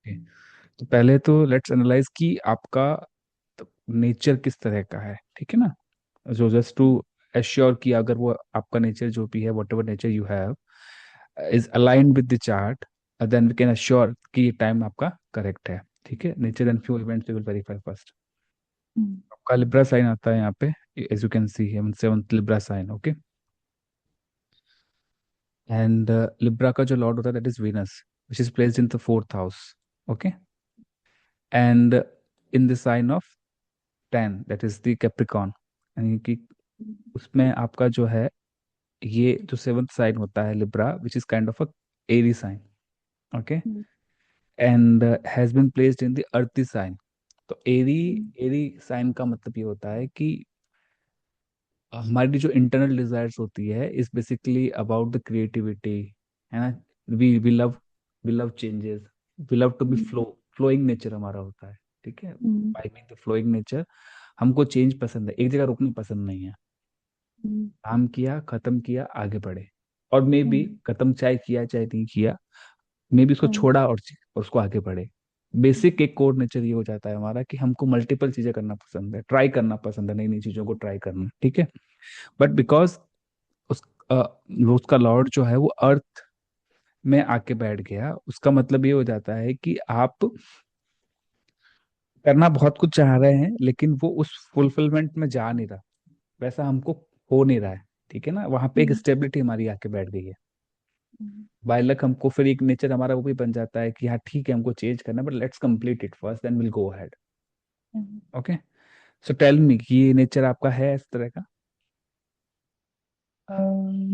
Okay. तो पहले तो लेट्स एनालाइज कि आपका नेचर किस तरह का है, ठीक है ना। जो जस्ट टू एश्योर कि अगर वो आपका नेचर जो भी है, whatever nature you have is aligned with the chart, then we can assure कि ये टाइम आपका करेक्ट है। ठीक है, nature and few events we will verify first. Hmm. आपका लिब्रा साइन आता है यहाँ पे, as you can see him, seventh Libra sign. Okay. And Libra का जो लॉर्ड होता है that is Venus, which is placed in the fourth house. Okay. And in the sign of 10 that is the Capricorn, यानी कि उसमें आपका जो है, ये जो सेवंथ साइन होता है Libra, which is kind of a airy sign. Okay. Hmm. And has been placed in the earthy sign. तो एरी, हम्म। एरी साइन का मतलब ये होता है कि हमारी जो इंटरनल डिजायर्स होती है is basically about the creativity, है ना। We love changes, we love to be hmm. Flowing nature हमारा होता है। ठीक है, hmm. I mean the flowing nature. हमको चेंज पसंद है, एक जगह रुकना पसंद नहीं है। हम्म। काम किया, खत्म किया, आगे बढ़े। और मे बी हम्म। खत्म चाहे किया चाहे नहीं किया, मे बी उसको हम्म। छोड़ा और उसको आगे बढ़े। बेसिक एक कोर नेचर ये हो जाता है हमारा कि हमको मल्टीपल चीजें करना पसंद है, ट्राई करना पसंद है, नई नई चीजों को ट्राई करना। ठीक है। बट बिकॉज उस अ, उसका लॉर्ड जो है वो अर्थ में आके बैठ गया, उसका मतलब ये हो जाता है कि आप करना बहुत कुछ चाह रहे हैं लेकिन वो उस फुलफिलमेंट में जा नहीं रहा, वैसा हमको हो नहीं रहा है। ठीक है ना, वहां पे एक हम्म। स्टेबिलिटी हमारी आके बैठ गई है। हम्म। बाय लक हमको फिर एक नेचर हमारा वो भी बन जाता है कि हाँ ठीक है, हमको चेंज करना है, but let's complete it first then will go ahead. Hmm. Okay. So tell me कि ये नेचर आपका है इस तरह का।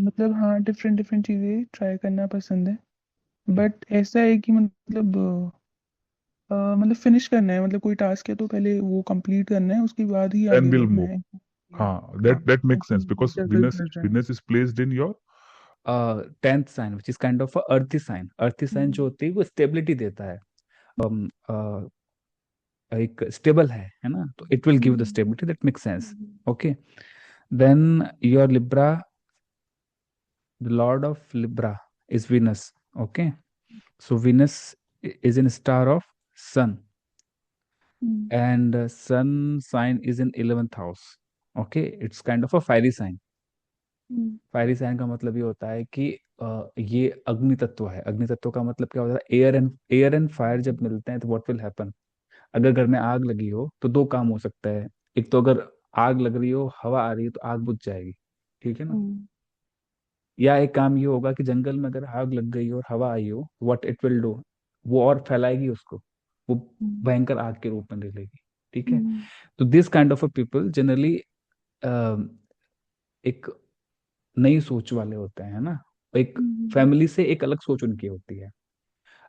मतलब हाँ, डिफरेंट डिफरेंट चीजें ट्राई करना पसंद है। बट ऐसा है कि मतलब मतलब फिनिश करना है, मतलब कोई टास्क है तो पहले वो कंप्लीट करना है, उसके बाद ही then आगे we'll move. बढ़ना है। हाँ, हाँ, that makes ऐसे sense because जगल Venus कर रहा है। Venus is placed in your 10th sign which is kind of earthy sign. Earthy sign जो हम्म। होती है वो स्टेबिलिटी देता है। um, uh, एक स्टेबल है ना, तो it will give the hmm. Stability, that make sense. Hmm. Okay. Then your Libra, the lord of Libra is Venus. Okay. So Venus is in star of sun, hmm. And sun sign is in 11th house. Okay, it's kind of a fiery sign. Hmm. Fiery sign का मतलब ये होता है कि ये अग्नि तत्व है। अग्नि तत्व का मतलब क्या होता है, एयर एंड फायर जब मिलते हैं तो व्हाट विल हैपन। अगर घर में आग लगी हो तो दो काम हो सकता है। एक तो अगर आग लग रही हो, हवा आ रही है, तो आग बुझ जाएगी। ठीक है ना। हम्म। या एक काम ये होगा कि जंगल में अगर आग लग गई हो और हवा आई हो, व्हाट इट विल डू, वो और फैलाएगी उसको, वो हम्म। भयंकर आग के रूप में ले लेगी। ठीक है। हम्म। तो this kind of a people generally एक नई सोच वाले होते हैं, है ना। एक हम्म। फैमिली से एक अलग सोच उनकी होती है।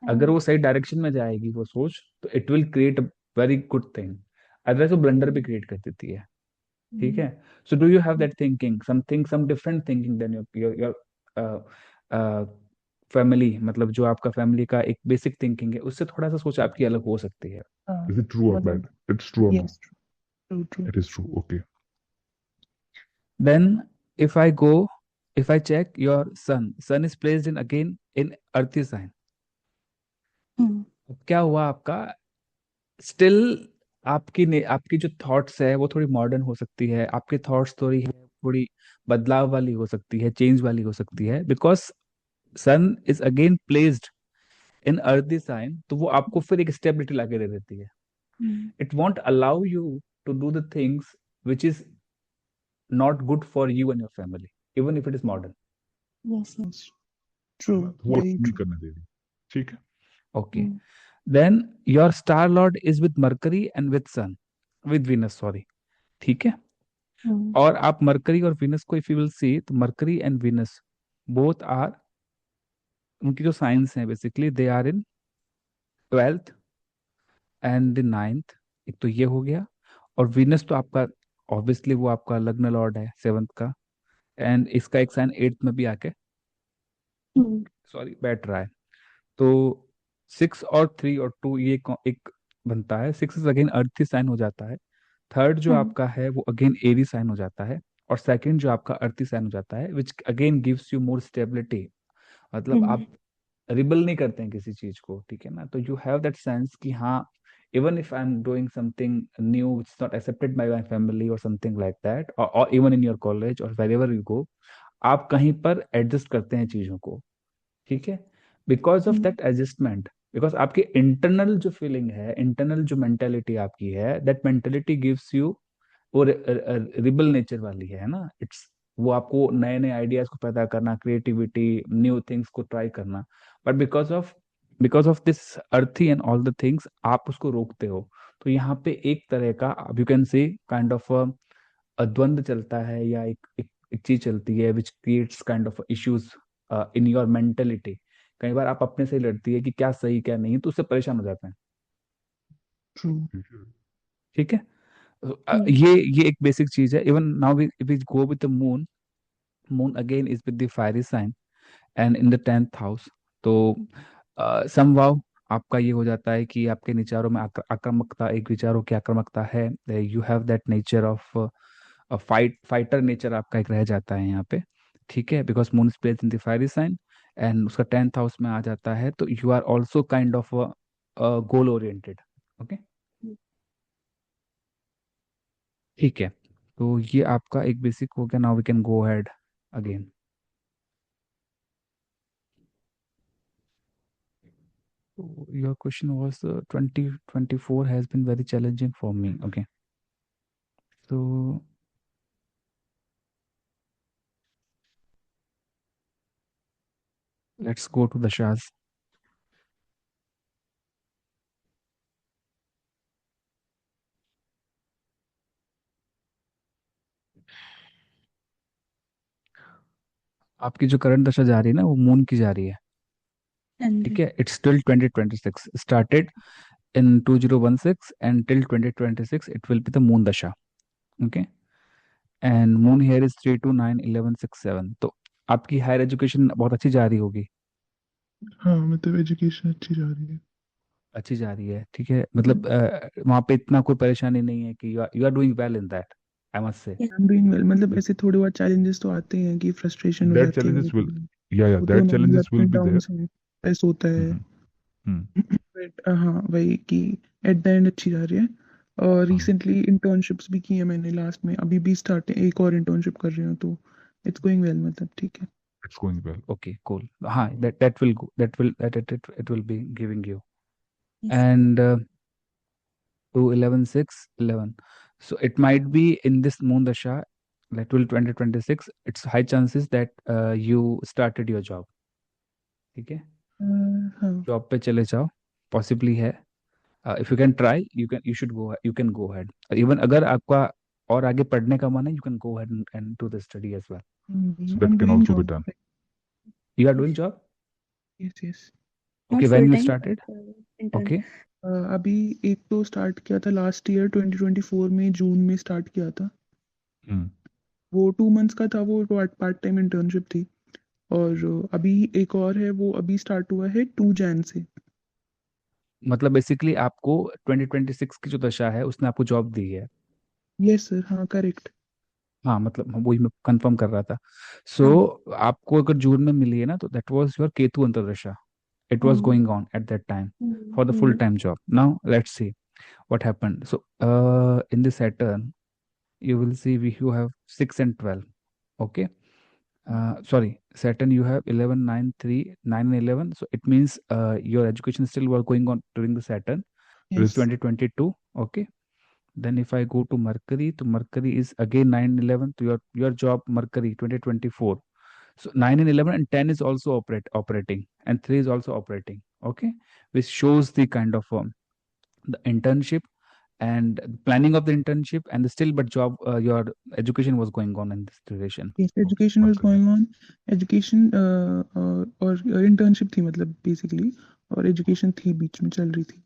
अगर हाँ। वो सही डायरेक्शन में जाएगी वो सोच, तो it will create a very good thing. Otherwise वो ब्लंडर भी क्रिएट कर देती है। ठीक हम्म। है। So do you have that thinking, something some different thinking than your family, मतलब जो आपका फैमिली का एक बेसिक थिंकिंग है उससे थोड़ा सा सोच आपकी अलग हो सकती है। हाँ, is it true or मतलब bad? It's true or no? Yes, true true. It is true. Okay. Then if I go, if I check your sun, sun is placed in again in earthy sign. हम्म। क्या हुआ आपका, still आपकी जो thoughts है वो थोड़ी modern हो सकती है, आपकी थॉट्स थोड़ी है, थोड़ी बदलाव वाली हो सकती है, चेंज वाली हो सकती है, because sun is again placed in earth sign, तो वो आपको फिर एक स्टेबिलिटी लाके दे देती है। Hmm. It won't allow you to do the things which is not good for you and your family, even if it is modern. Yes yes, true, वो वेरी नहीं ट्रू। करने दे रही. ठीक है. Okay. Then your star lord is with Mercury and with Sun, with Venus, sorry. ठीक है। हम्म। और आप मरकरी और विनस को इफ यू विल सी, तो Mercury and Venus both are, उनकी जो साइंस हैं basically they are in 12th and 9th। एक तो ये हो गया। और विनस तो आपका ऑब्वियसली वो आपका लग्न लॉर्ड है 7th का, एंड इसका एक साइन 8th में भी आके, हम्म। सॉरी, बैठ रहा है। तो 6 और 3 और 2 ये एक बनता है। 6 इज अगेन अर्थी साइन हो जाता है। थर्ड जो हम्म। आपका है वो अगेन एरी साइन हो जाता है। और सेकंड जो आपका अर्थी साइन हो जाता है, which again gives you more stability. मतलब हम्म। आप रिबल नहीं करते हैं किसी चीज को, ठीक है ना। तो यू हैव दैट सेंस कि हाँ, even if I am doing something new it's not accepted by my family और समथिंग लाइक दैट, और इवन इन योर कॉलेज और वेर एवर यू गो, आप कहीं पर एडजस्ट करते हैं चीजों को, ठीक है। Because of that adjustment, because आपकी इंटरनल जो फीलिंग है, इंटरनल जो मेंटेलिटी आपकी है, दैट मेंटेलिटी गिव्स यू, वो रिबल नेचर वाली है ना। इट्स, वो आपको नए नए आइडियाज को पैदा करना, क्रिएटिविटी, न्यू थिंग्स को ट्राई करना। बट बिकॉज ऑफ दिस अर्थी एंड ऑल द थिंग्स, आप उसको रोकते हो। तो यहाँ पे एक तरह का, you can say kind of द्वंद्व चलता है, या एक चीज चलती है which creates kind of issues in your mentality. कई बार आप अपने से ही लड़ती है कि क्या सही क्या नहीं, तो उससे परेशान हो जाते हैं, ट्रू। ठीक है। ये एक बेसिक चीज है। Even now we go with the moon, moon again is with the fiery sign and in the 10th house. तो समवाव आपका ये हो जाता है कि आपके विचारों में आक्रामकता, एक विचारों की आक्रामकता है। You have that nature of fighter nature, आपका एक रह जाता है यहाँ पे, ठीक है। Because moon is placed in the fiery sign and उसका 10th हाउस में आ जाता है, तो you are also kind of goal oriented, okay, ठीक है। तो ये आपका एक बेसिक हो गया। Now we can go ahead again. So your question was 2024 has been very challenging for me. Okay. So let's go to the Shahs. आपकी जो करंट दशा जा रही है ना, वो मून की जा रही है, हाँ ठीक जी। है। It's till 2026, started in 2016 and till 2026 it will be the moon dasha, okay, and moon here is 3 to 9 11 6 7। तो आपकी हायर एजुकेशन बहुत अच्छी जा रही होगी, हाँ मतलब एजुकेशन अच्छी जा रही है। अच्छी जा रही है, ठीक है। मतलब वहाँ पे इतना कोई परेशानी नहीं है कि you are doing well in that, I must say. I am doing well, मतलब ऐसे थोड़े बहुत चैलेंजेस तो आते हैं कि फ्रस्ट्रेशन हो That जाती है challenges will, कभी-कभी। yeah, वो तो that normal challenges ups will and be there. Downs हैं, स्ट्रेस होता है। Mm-hmm. Mm. बट हाँ वही कि एट द एंड अच्छी जा रही है। और हाँ, रिसेंटली इंटर्नशिप्स भी की है मैंने लास्ट में, अभी भी स्टार्ट एक और इंटर्नशिप कर रही हूँ, तो इट्स गोइंग वेल, मतलब ठीक है। it's going well. Okay, cool. हाँ, that will go, it will be giving you, Yes. and 2 11 6 11, so it might be in this moon dasha, like till 2026 it's high chances that you started your job, ठीक है। हाँ job पे चले जाओ, possibly है। If you can try, you can go ahead. Even अगर आपका और आगे पढ़ने का मन है, you can go ahead and do the study as well. So I am that can doing also be job. done. You are doing job, yes yes. Okay, Not when full you time, started, but intern. ओके। अभी एक तो start किया था last year 2024 में, जून में start किया था। Mm. वो 2 मंथ्स का था, वो पार्ट टाइम इंटर्नशिप थी। और अभी एक और है, वो अभी स्टार्ट हुआ है 2 जैन से। मतलब बेसिकली आपको 2026 की जो दशा है उसने आपको जॉब दी है। यस सर, हाँ करेक्ट। हाँ, मतलब वही मैं कंफर्म कर रहा था। सो हाँ आपको अगर जून में मिली है ना, तो that was your Ketu antardasha, it was going on at that time for the full Mm-hmm. time job. Now let's see what happened. So in the Saturn you will see you have 6 and 12, okay. Sorry, Saturn you have 11 9 3 9 and 11, so it means your education still was going on during the Saturn. It is yes 2022, okay. Then if I go to Mercury, to Mercury is again 9 and 11 to your job Mercury 2024. So 9 and 11 and 10 is also operating, and 3 is also operating, okay, which shows the kind of the internship and planning of the internship and the still but job, your education was going on in this duration. Yes, education was Okay. Going on. Education और internship थी मतलब basically, और education थी बीच में चल रही थी।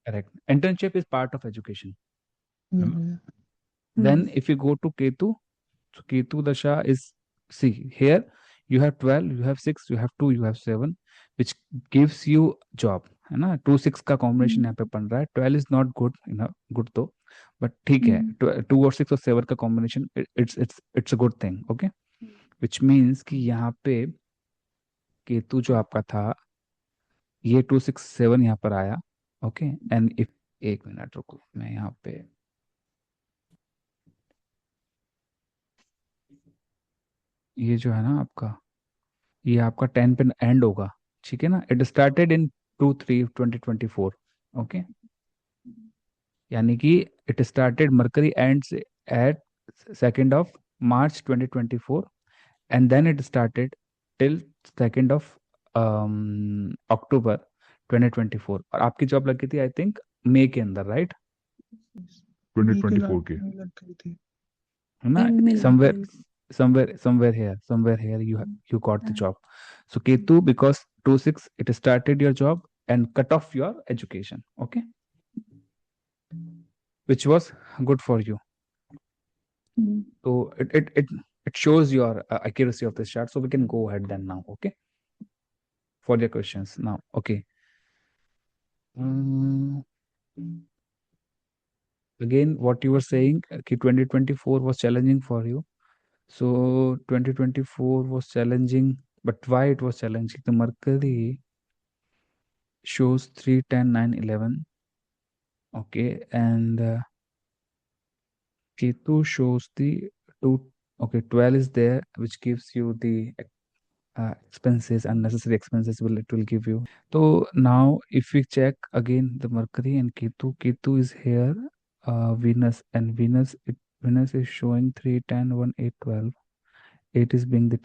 Correct. Internship is part of education. Yeah. Then if you go to Ketu, so Ketu Dasha is, see here, you have 12, you have 6, you have 2, you have 7, which gives you job, है ना। 2 6 का combination यहाँ पे बन रहा है। 12 is not good, good तो, but ठीक है। 2 और 6 और 7 का combination, it's a good thing, okay. Which means कि यहाँ पे केतु जो आपका था ये 267 यहाँ पर आया, ओके। एंड इफ, एक मिनट रुको, मैं यहाँ पे, ये जो है ना आपका, ये आपका 10 पे एंड होगा, ठीक है ना। It started in 2/3/2024, okay. यानी कि it started, mercury ends at 2 March 2024, and then it started till 2 October 2024, और आपकी जॉब लगी थी आई थिंक मई के अंदर, राइट? मई के 2024 लास्ट के। में लग गई थी। है ना? एंड में लग somewhere गई थी। somewhere here you got the job. So Ketu, because 26 it started your job and cut off your education, okay, which was good for you. Hmm, So it shows your accuracy of this chart. So we can go ahead then now, okay, for your questions now, okay. Um, Again, what you were saying, 2024 was challenging for you. So 2024 was challenging, but why it was challenging? The Mercury shows 3, 10, 9, 11, okay, and Ketu shows the 2, okay, 12 is there, which gives you the expenses, unnecessary expenses it will give you. So now if we check again the Mercury and Ketu is here, Venus, and Venus is showing 3, 10, 1, 8, 12. 8 is being the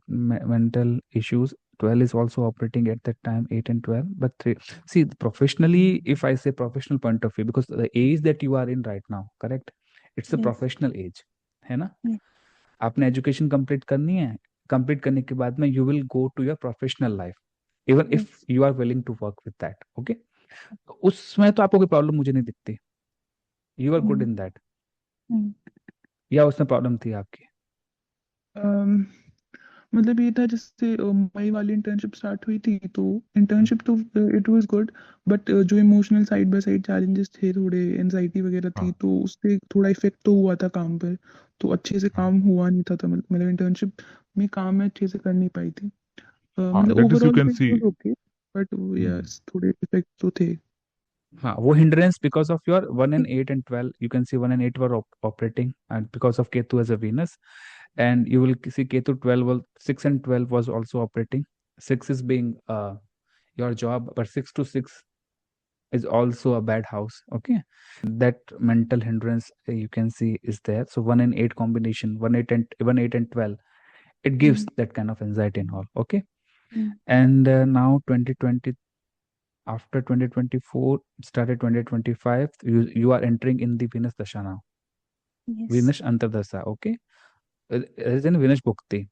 mental issues. 12 is also operating at that time, 8 and 12. But 3, see, professionally, if I say professional point of view, because the age that you are in right now, correct? It's a Yes. professional age, है ना? Yeah. आपने education complete करनी है, complete करने के बाद में you will go to your professional life, even if you are willing to work with that, okay. उसमें तो आपको कोई प्रॉब्लम मुझे नहीं दिखती, you are good in that, या उसमें प्रॉब्लम थी आपकी? मतलब ये था, जैसे मई वाली इंटर्नशिप स्टार्ट हुई थी, तो इंटर्नशिप तो इट वाज गुड, बट जो emotional side by side challenges थे, थोड़े एनजाइटी वगैरह थी, हाँ। तो उससे थोड़ा इफेक्ट तो हुआ था काम पर, तो अच्छे से काम हुआ नहीं था, तो मतलब इंटर्नशिप में काम मैं अच्छे से कर नहीं पाई थी। मतलब that is you overall can it see. Was okay, but yes थोड़े इफेक्ट तो थे। हाँ, वो hindrance because of your 1 and 8 and 12. You can see 1 and 8 were operating, and because of Ketu as a Venus, and you will see Ketu 12, 6 and 12 was also operating. 6 is being your job, but 6 to 6 is also a bad house, okay. That mental hindrance you can see is there. So 1 and 8 combination, 1, 8 and 12, it gives that kind of anxiety and all, okay. And now 2020, after 2024 started 2025, you are entering in the Venus dasha now. Yes. Venus antardasa, okay. As in Venus bhukti.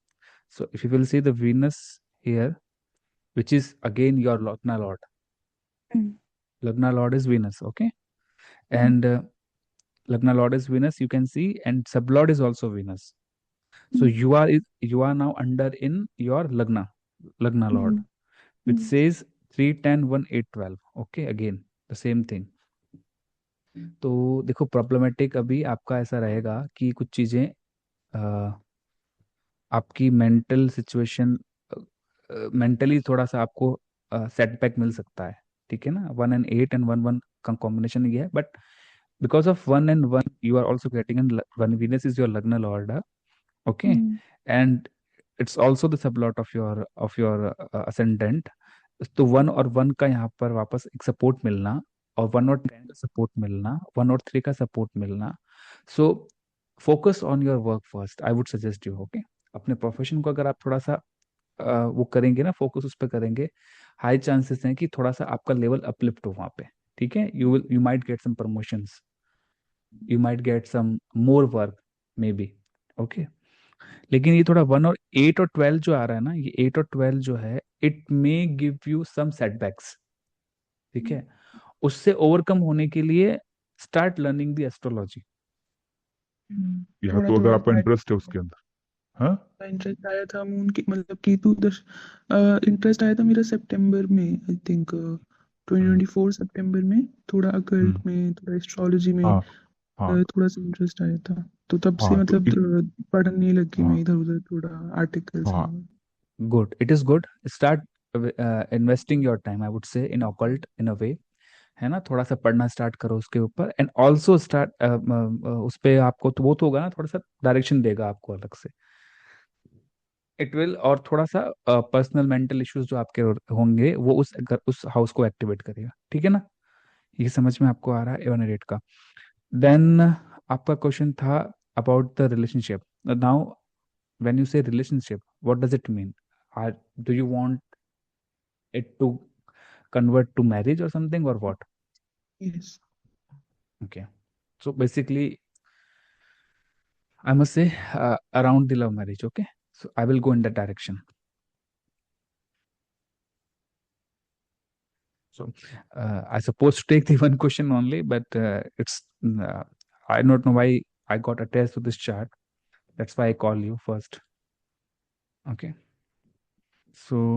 So if you will see the Venus here, which is again your Lagna Lord. Lagna Lord is Venus, okay. And Lagna Lord is Venus, you can see, and Sublord is also Venus. So you are now under in your Lagna Lord, which says 3, 10, 1, 8, 12. Okay, again the same thing. तो देखो, problematic अभी आपका ऐसा रहेगा कि कुछ चीजें आपकी मेंटल सिचुएशन, मेंटली थोड़ा सा आपको सेटबैक मिल सकता है, ठीक है ना। 1 and 8 and 1, 1 का कॉम्बिनेशन ये है, but because of 1 and 1 you are also getting in one. Venus is your Lagna Lord, okay, and it's also the sublot of your ascendant. तो 1 और 1 का यहाँ पर वापस एक सपोर्ट मिलना, और 1 और 10 का सपोर्ट मिलना, 1 और 3 का सपोर्ट मिलना। So focus on your work first, I would suggest you, okay. अपने प्रोफेशन को अगर आप थोड़ा सा वो करेंगे ना, फोकस उस पर करेंगे, हाई चांसेस हैं कि थोड़ा सा आपका लेवल अपलिफ्ट हो वहां पे, ठीक है। You might get some promotions, you might get some more work maybe, okay. लेकिन ये थोड़ा 1 और 8 और 12 जो आ रहा है ना, ये 8 और 12 जो है, it may give you some setbacks, ठीक है। उससे ओवरकम होने के लिए स्टार्ट लर्निंग द एस्ट्रोलॉजी। या थोड़ा तो अगर थोड़ा आपका इंटरेस्ट है उसके अंदर, हाँ, इंटरेस्ट आया था मून की, मतलब केतु इंटरेस्ट आया था मेरा सितंबर में, आई थिंक 2024 सितंबर में, थोड़ा अकल्ट में, थोड़ा एस्ट्रोलॉजी में हाँ हाँ थोड़ा सा इंटरेस्ट आया था, तो तब से हाँ, तो मतलब पढ़ने लगी मैं हाँ इधर उधर थोड़ा आर्टिकल्स हाँ में। Good, it is good, start investing your time, I would say, in occult in a वे, है ना। थोड़ा सा पढ़ना स्टार्ट करो उसके ऊपर, एंड ऑल्सो स्टार्ट उस पे आपको तो वो तो होगा ना, थोड़ा सा डायरेक्शन देगा आपको अलग से, इट विल। और थोड़ा सा पर्सनल मेंटल इश्यूज जो आपके होंगे वो उस हाउस को एक्टिवेट करेगा, ठीक है ना। ये समझ में आपको आ रहा है एवनरेट का। देन आपका क्वेश्चन था about the relationship. Now when you say relationship, what does it mean? Or do you want it to convert to marriage or something, or what? Yes. Okay, so basically I must say around the love marriage. Okay, so I will go in that direction. So I supposed to take the one question only, but I don't know why I got attached to this chart. That's why I call you first. Okay, so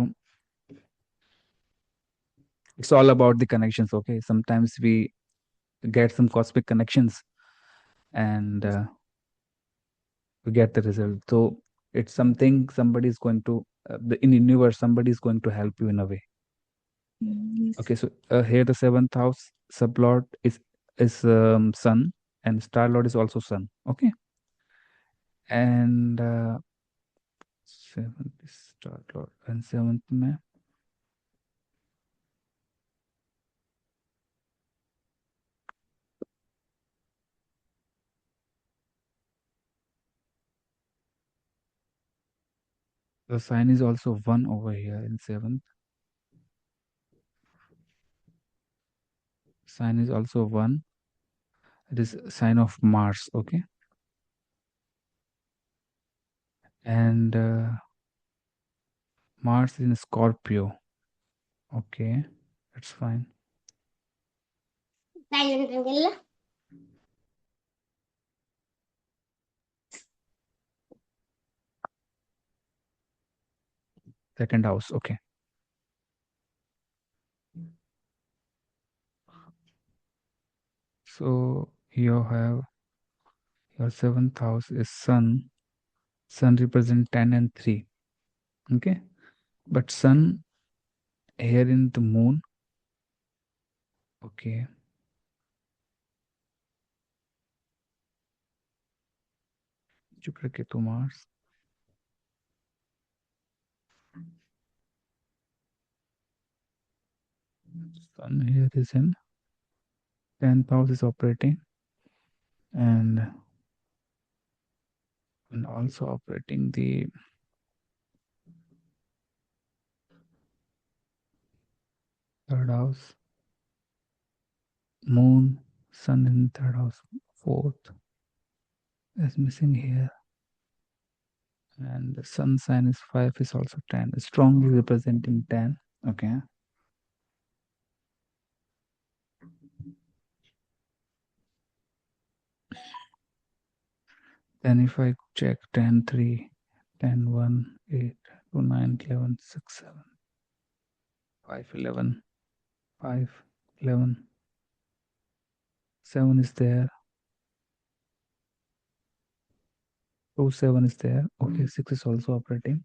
it's all about the connections. Okay, sometimes we get some cosmic connections, and we get the result. So it's something somebody is going to in the universe, somebody is going to help you in a way. Yes. Okay, so here the seventh house sublord is sun, and star lord is also sun. Okay, and seventh is star lord, and seventh में the sign is also one over here in seventh. Sign is also one. It is sign of Mars. Okay, and Mars is in Scorpio. Okay, that's fine. Second house. Okay. So you have your seventh house is Sun. Sun represent 10 and 3. Okay. But Sun here in the moon. Okay. Jupiter, Ketu, Mars. Sun here is in 10th house is operating, and also operating the third house. Moon, Sun in third house, fourth is missing here, and the Sun sign is 5 is also 10, strongly representing 10. Okay. Then if I check 10, 3, 10, 1, 8, 2, 9, 11, 6, 7, 5, 11, 5, 11, 7 is there, 2, 7 is there. Okay, 6 is also operating.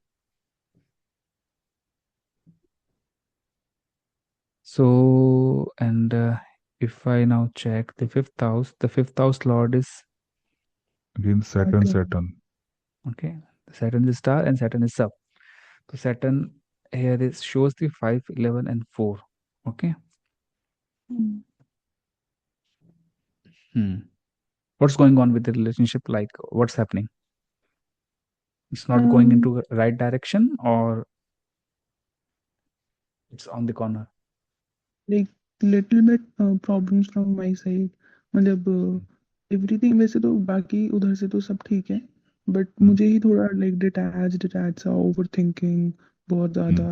So, and if I now check the fifth house lord is, Again, Saturn. okay, Saturn is star and Saturn is sub. So Saturn here is shows the 5, 11, and 4. Okay. What's going on with the relationship? Like, what's happening? It's not going into the right direction, or it's on the corner? Like little bit problems from my side. मतलब everything वैसे तो बाकी उधर से तो सब ठीक है, बट मुझे ही थोड़ा लाइक डिटैच सा ओवर थिंकिंग बहुत ज्यादा।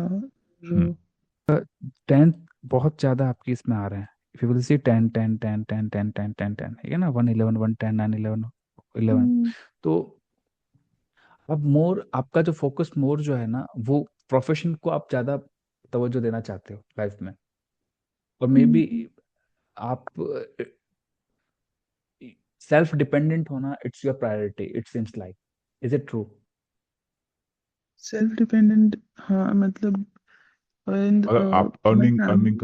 10 बहुत ज्यादा आपकी इसमें आ रहे हैं। इफ यू विल सी 10 10 10 10 10 10 10 10, है ना, 1 11 1 10 9 11 11। तो अब मोर आपका जो फोकस मोर जो है ना, वो प्रोफेशन को आप ज्यादा तवज्जो देना चाहते हो लाइफ में, और मे बी आप सेल्फ डिपेंडेंट होना it's your priority, it seems like. Is it true? Self dependent, हाँ मतलब And अगर आप my अर्निंग family,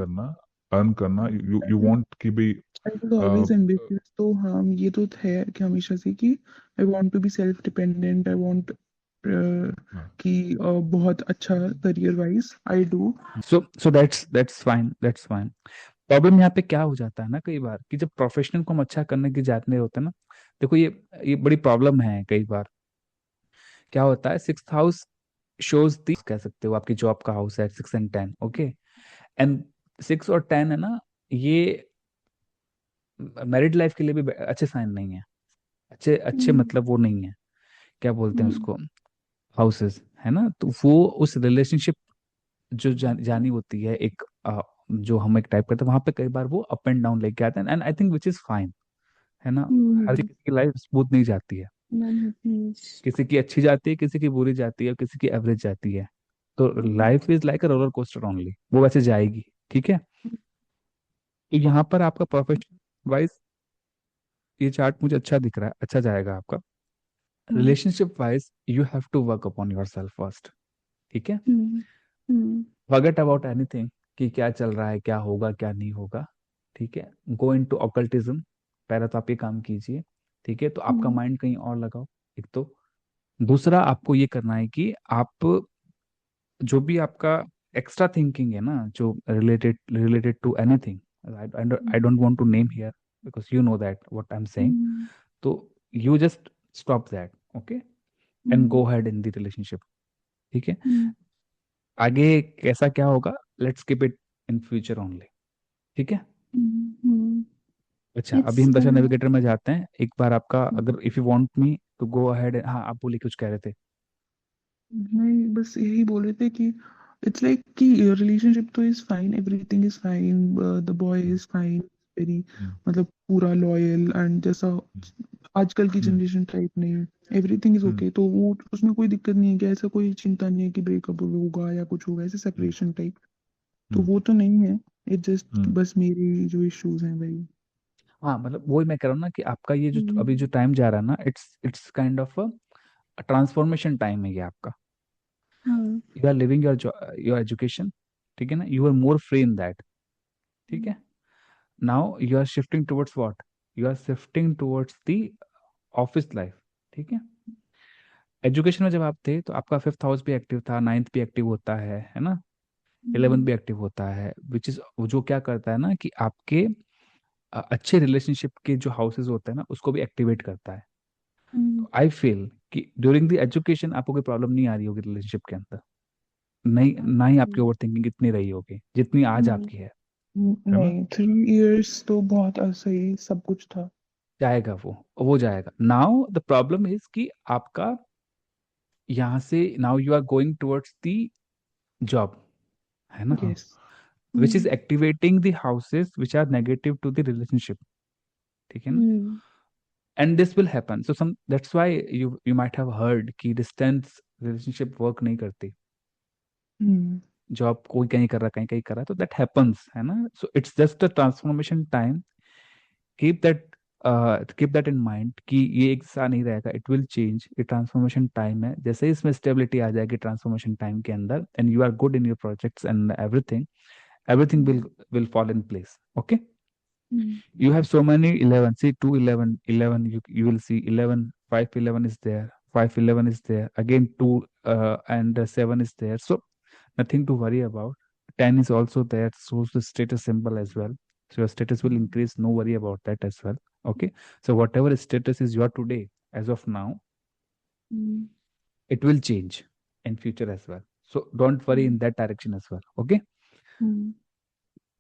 अर्न करना यू I वांट कि भाई was always ambitious. तो हाँ, ये तो है कि हमेशा से कि I want to be self dependent. I want कि बहुत अच्छा career wise I do. So that's fine, that's fine. Problem यहाँ पे क्या हो जाता है ना, कई बार कि जब प्रोफेशनल को हम अच्छा करने की जाते होते हैं ना, देखो ये बड़ी प्रॉब्लम है कई बार। क्या होता है, सिक्स हाउस शोज दी, कह सकते हो आपकी जॉब का हाउस है 6 and 10, ओके। एंड 6 और 10 है ना, ये मैरिड लाइफ के लिए भी अच्छे साइन नहीं है। अच्छे अच्छे मतलब वो नहीं है, क्या बोलते हैं उसको, हाउसेस, है ना। तो वो उस रिलेशनशिप जो जानी होती है एक, जो हम एक टाइप करते हैं, वहां पे कई बार वो अप एंड डाउन लेके आते हैं, and I think which is fine, है ना। हर किसी की लाइफ स्मूथ नहीं जाती है, किसी की अच्छी जाती है, किसी की बुरी जाती है, और किसी की एवरेज जाती है। तो life is like a roller coaster only, वो वैसे जाएगी, ठीक है। तो यहाँ पर आपका प्रोफेशनल वाइज ये चार्ट मुझे अच्छा दिख रहा है, अच्छा जाएगा आपका। Relationship wise you have to work upon yourself first, ठीक है। फॉरगेट अबाउट एनीथिंग कि क्या चल रहा है, क्या होगा, क्या नहीं होगा, ठीक है। गो इन टू ऑकल्टिज्म, पहले तो आप ये काम कीजिए, ठीक है। तो आपका माइंड कहीं और लगाओ, एक तो। दूसरा आपको ये करना है कि आप जो भी आपका एक्स्ट्रा थिंकिंग है ना, जो related related to anything, I don't want to name here because you know that what I am saying. तो you just stop that, okay, and go ahead in the relationship, ठीक है। आगे कैसा क्या होगा, let's keep it in future only, ठीक है। अच्छा, अभी It's हम दशा नेविगेटर में जाते हैं एक बार। आपका अगर if you want me to go ahead, हाँ आप बोलिए, कुछ कह रहे थे। नहीं, बस यही बोल रहे थे कि इट्स लाइक कि रिलेशनशिप तो is fine, everything is fine, the boy is fine, very मतलब पूरा लॉयल एंड जैसा आजकल की जनरेशन टाइप नहीं, एवरीथिंग इज ओके। तो वो उसमें कोई दिक्कत नहीं है कि ऐसा कोई चिंता नहीं है कि ब्रेकअप होगा या कुछ होगा, ऐसे सेपरेशन टाइप तो वो तो नहीं है। इट जस्ट बस मेरी जो इश्यूज हैं भाई। हाँ मतलब वही मैं कह रहा हूँ ना कि आपका ये जो अभी जो टाइम जा रहा है ना, it's kind of transformation time है ये आपका। You are living your education, ठीक है ना, you are more free in that, ठीक है। Now you are shifting towards what, you are shifting towards the office life, ठीक है। एजुकेशन में जब आप थे तो आपका 5th हाउस भी एक्टिव था, 9th भी एक्टिव होता है ना, 11th भी एक्टिव होता है, विच इज जो क्या करता है ना कि आपके अच्छे रिलेशनशिप के जो हाउसेज होते हैं ना, उसको भी एक्टिवेट करता है। आई फील कि ड्यूरिंग द एजुकेशन आपको कोई प्रॉब्लम नहीं आ रही होगी रिलेशनशिप के अंदर, नहीं ना ही आपकी ओवर थिंकिंग इतनी रही होगी जितनी आज आपकी है ना। नहीं, 3 इयर्स तो बहुत सही सब कुछ था। जाएगा वो जाएगा। नाउ द प्रॉब्लम इज कि आपका यहाँ से now you are going towards the job, है ना, yes. Which is activating the houses which are negative to the relationship, ठीक है ना। And this will happen, so some that's why you might have heard कि distance relationship work नहीं करती। Job कोई कहीं कर रहा, कहीं कहीं कर रहा है, तो दैट हैपन्स, है ना। So it's just a transformation time. Keep that keep that in mind कि ये एक सा नहीं रहेगा, इट विल चेंज, ये ट्रांसफॉर्मेशन टाइम है। जैसे ही इसमें स्टेबिलिटी आ जाएगी ट्रांसफॉर्मेशन टाइम के अंदर, and you are good in your projects and everything, everything will fall in place, okay. You have so many 11, see 2 11 11, you will see 11 5 11 is there, 5 11 is there again, 2 and 7 is there, so nothing to worry about. 10 is also there, shows the status symbol as well, so your status will increase, no worry about that as well, okay. So whatever status is your today as of now, it will change in future as well, so don't worry in that direction as well, okay.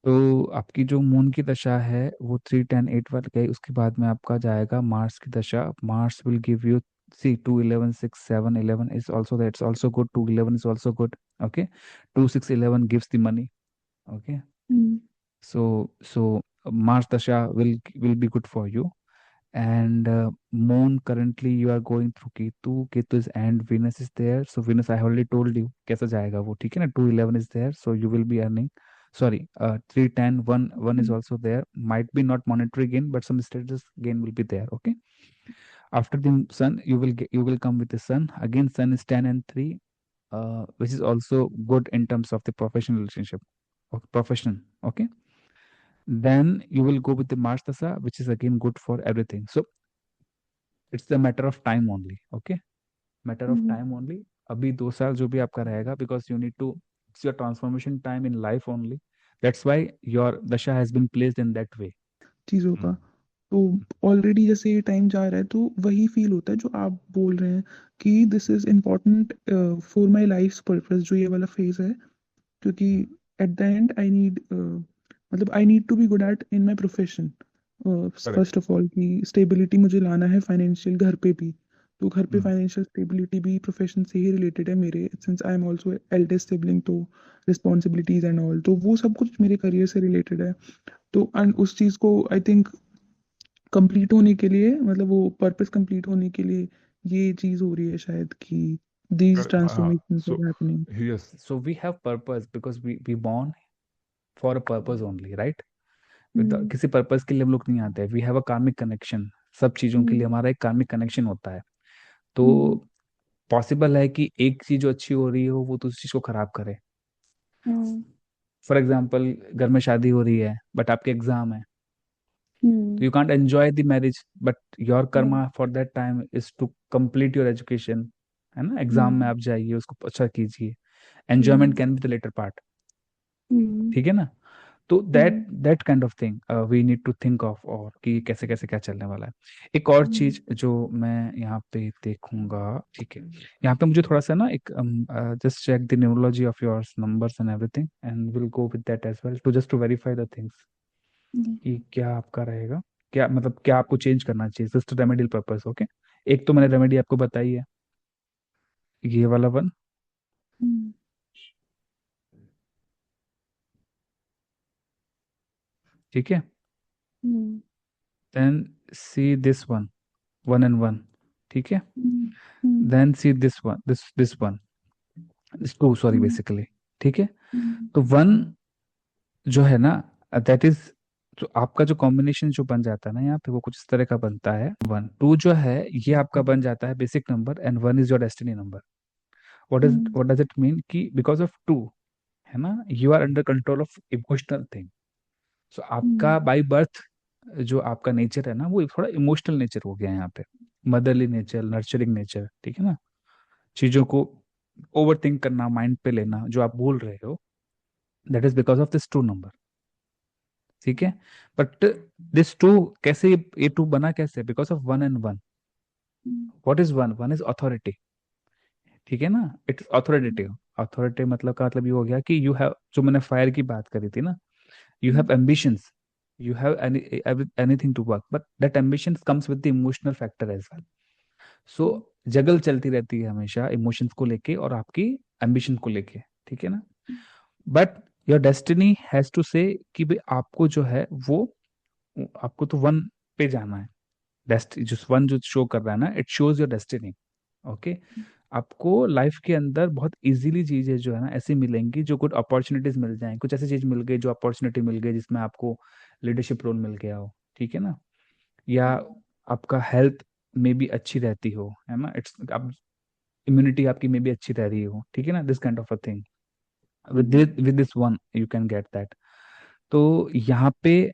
तो आपकी जो moon की दशा है वो 3 10 8 वाली गई, उसके बाद में आपका जाएगा मार्स की दशा। Mars will give you, see 2 11 6 7 11 is also there, it's also good, 2 11 is also good, okay. 2 6 11 gives the money, okay. So Mars dasha will be good for you. And moon, currently you are going through Ketu is, and Venus is there, so Venus I already told you कैसा जाएगा वो, ठीक है ना। 2 11 is there, so you will be earning, sorry, 3 10 1 is also there, might be not monetary gain but some status gain will be there, okay. After the sun you will come with the sun again, sun is 10 and 3, which is also good in terms of the professional relationship or profession. Okay, then you will go with the Mars Dasa, which is again good for everything. So it's the matter of time only. Okay, matter of time only. अभी 2 साल जो भी आपका रहेगा, because you need to, it's your transformation time in life only. That's why your dasha has been placed in that way. चीज़ों का। तो already जैसे ये टाइम जा रहा है तो वही फील होता है जो आप बोल रहे हैं कि this is important for my life purpose, जो ये वाला फेज है, क्योंकि at the end I need मतलब I need to be good at in my profession first of all, कि स्टेबिलिटी मुझे लाना है फाइनेंशियल घर पे भी। तो घर पे फाइनेंशियल स्टेबिलिटी भी प्रोफेशन से ही रिलेटेड है मेरे, since I am also eldest sibling, तो रिस्पॉन्सिबिलिटीज एंड ऑल, तो वो सब कुछ मेरे करियर से रिलेटेड है। तो एंड उस चीज़ को आई थिंक कंप्लीट होने के लिए, मतलब वो पर्पस कंप्लीट होने के लिए ये चीज हो रही है शायद, कि these transformations So are happening. yes, So we have purpose because we born for a purpose only, right? किसी पर्पस के लिए हम लोग नहीं आते हैं. We have a karmic connection. सब चीजों के लिए हमारा एक कार्मिक कनेक्शन होता है. तो पॉसिबल है कि एक चीज जो अच्छी हो रही हो वो दूसरी चीज को खराब करे. फॉर एग्जाम्पल, घर में शादी हो रही है बट आपके एग्जाम है, तो you can't enjoy the marriage, but your karma for that time is to complete your education. है ना, एग्जाम में आप जाइए, उसको अच्छा कीजिए. Enjoyment can be the later part. ठीक है ना. तो that kind of thing we need to think of, और कि कैसे कैसे क्या चलने वाला है. एक और चीज जो मैं यहाँ पे देखूंगा, ठीक है, यहाँ पे मुझे थोड़ा सा ना एक just check the numerology of yours, numbers and everything, and will go with that as well, to just to verify the things कि क्या आपका रहेगा, क्या मतलब क्या आपको चेंज करना चाहिए, जस्ट रेमेडियल पर्पस. ओके, एक तो मैंने रेमेडी आपको बताई है, ये वाला वन. ठीक है. Then see this one, 1 and 1. ठीक है. Then see this one, this one, this 2, sorry, basically. ठीक है. तो 1 जो है ना, दैट इज, तो आपका जो कॉम्बिनेशन जो बन जाता है ना यहाँ पे, वो कुछ इस तरह का बनता है. 1 2 जो है ये आपका बन जाता है basic number, and 1 is your destiny number. What does it mean कि बिकॉज ऑफ 2, है ना, you are under control of emotional thing. So आपका बाय बर्थ जो आपका नेचर है ना, वो थोड़ा इमोशनल नेचर हो गया है यहाँ पे. Motherly nature, nurturing nature. ठीक है ना. चीजों को ओवर थिंक करना, माइंड पे लेना, जो आप बोल रहे हो, that is because of this 2 number. ठीक है. बट दिस 2 कैसे, ये 2 बना कैसे, because of 1 and 1. What is 1? 1 is authority. ठीक है ना. It's authoritative. अथॉरिटी मतलब का मतलब ये हो गया कि यू हैव, जो मैंने फायर की बात करी थी ना, you have ambitions, you have anything to work, but that ambition comes with the emotional factor as well. So जगल चलती रहती है हमेशा इमोशंस को लेके और आपकी एम्बिशन को लेके. ठीक है ना. But your destiny has to say कि भाई आपको जो है वो, आपको तो 1 पे जाना है. जो 1 जो शो कर रहा है ना, it shows your destiny. Okay. आपको लाइफ के अंदर बहुत इजीली चीजें जो है ना ऐसी मिलेंगी, जो कुछ अपॉर्चुनिटीज मिल जाएं, कुछ ऐसी चीज मिल गई, जो अपॉर्चुनिटी मिल गई जिसमें आपको लीडरशिप रोल मिल गया हो. ठीक है ना. या आपका हेल्थ में भी अच्छी रहती हो, है ना, इट्स आप, इम्यूनिटी आपकी में भी अच्छी रह रही हो. ठीक है ना. This kind of a thing, with this 1 you can get that. तो यहाँ पे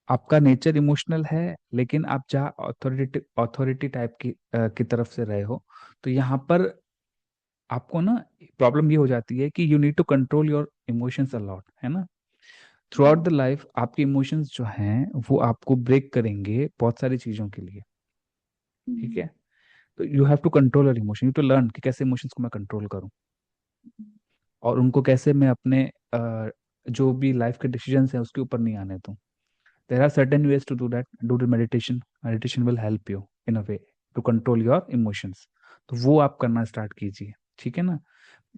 आपका नेचर इमोशनल है, लेकिन आप जहाँ अथॉरिटी टाइप की तरफ से रहे हो, तो यहाँ पर आपको ना प्रॉब्लम ये हो जाती है कि you need to control your emotions a lot. है ना. थ्रू आउट द लाइफ आपके इमोशंस जो हैं वो आपको ब्रेक करेंगे बहुत सारी चीजों के लिए. ठीक है. तो you have to control your emotion, you to learn कि कैसे इमोशंस को मैं कंट्रोल करूं, और उनको कैसे मैं अपने जो भी लाइफ के डिसीजंस हैं उसके ऊपर नहीं आने दूं. There are certain ways to do that. Do the meditation. Meditation will help you in a way to control your emotions. तो वो आप करना स्टार्ट कीजिए. ठीक है ना.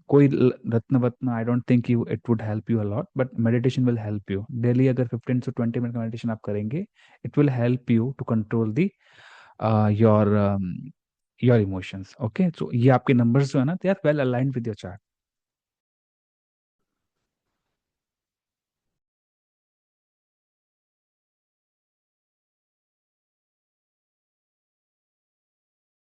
कोई रत्न वत्न, I don't think you it would help you a lot, but meditation will help you. Daily अगर 15 से 20 मिनट का मेडिटेशन आप करेंगे, it will help you to control the your your emotions. Okay. So ये आपके नंबर्स जो है ना, they are well aligned with your chart.